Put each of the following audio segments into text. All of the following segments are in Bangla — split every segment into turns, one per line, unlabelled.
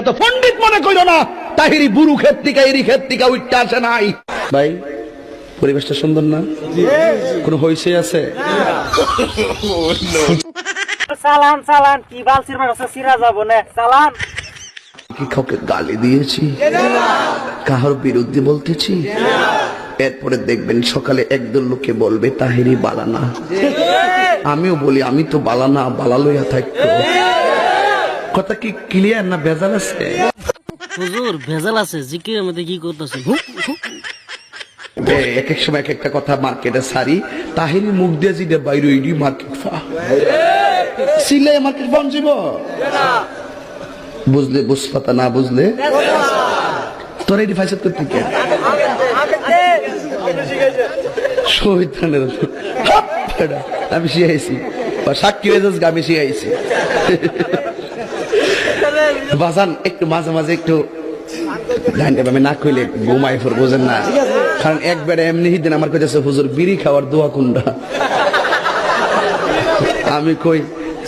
এত পণ্ডিত মনে কইল না, তাহিরি বুরু ক্ষেত থেকে এরি ক্ষেত থেকে উঠতে আসে নাই। ভাই পরিবেশটা সুন্দর না? কোন হইছে আছে?
চালান চালান কি বালছির মানুষ সিরা যাব না চালান।
কি কাউকে গালি দিয়েছি? কাহার বিরুদ্ধে বলতেছি? এরপরে দেখবেন সকালে একদল লোকে বলবে তাহিরি বালানা। আমিও বলি আমি তো বালানা, বালা লইয়া থাকতো। কথা কি ক্লিয়ার না ভেজাল আছে?
হুজুর ভেজাল আছে, জিকিরের মধ্যে কি করতেছেন?
এক এক সময় এক একটা কথা মার্কেটে সারি, তাহিরি মুখ দিয়ে যেটা বাইরে ওইডি মার্কেট ফা সিলে মার্কেট ফাউন যাব। বুঝলে বুঝপাতা, না বুঝলে তোর এটি ফাইসাদ করতে কে শহীদানের আমি শিখাইছি, সাক্ষী হয়ে যাস আমি শিখাইছি। বাজান একটু মাঝে মাঝে একটু আমি না কইলে ঘুমাই ফোর, বোঝেন না? কারণ একবারে এমনি দিন আমার কাছে হুজুর বিড়ি খাওয়ার দোয়া কোনটা? আমি কই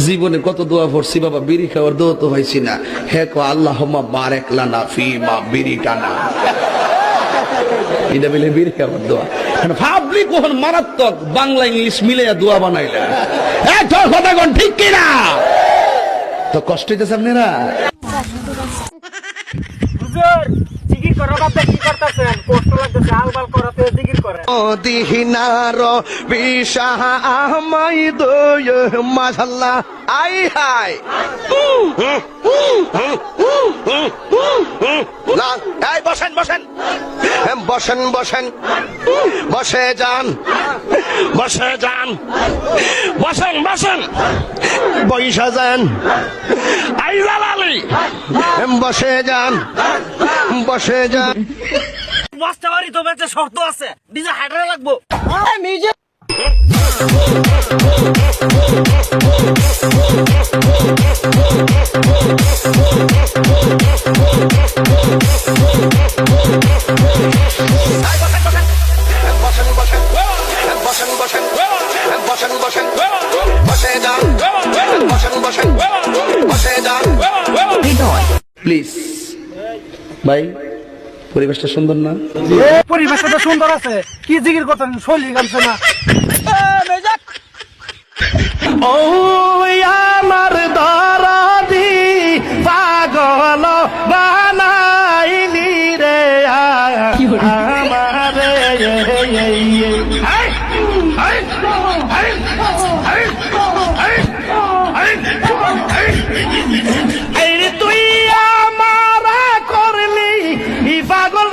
জীবনে কত দোয়া পড়ছি বাবা, বিড়ি খাওয়ার দোয়া তো হয়েছি না। হে কো আল্লাহুম্মা বারিক লানা ফিমা বিরিকানা, এটা বলে বিড়ি খাওয়ার দোয়া। ভাবলি কখন মারাত্মক বাংলা ইংলিশ মিলাইয়া দোয়া বানাইলেন। তোর কথা কোন ঠিক কিনা? তো কষ্ট হইতেছে আপনারা?
হুজুর জিকির করা বাদ কি করতেছেন? কষ্ট লাগতেছে, আলবাল করাতে জিকির করেন।
দিনার বিশাহ আহমাই দয় মাশাআল্লাহ। আই হাই এই বসেন বসেন বসেন বসেন বসে যান বসে যান বসেন বসেন বইসা যান। আই জালালি বসে যান বসে যান।
মাস্টারবাড়ি তো বেঁচে শর্ত আছে, ডিজে হাইড্রা লাগবো। মিউজিক
প্লিজ ভাই, পরিবেশটা সুন্দর না?
পরিবেশটা তো সুন্দর আছে, কি জিকির করতেন? শৈলী গামছে না।
ও আমার দরদি পাগল বানাইলি রে আমারে। তুই আমার করলি পাগল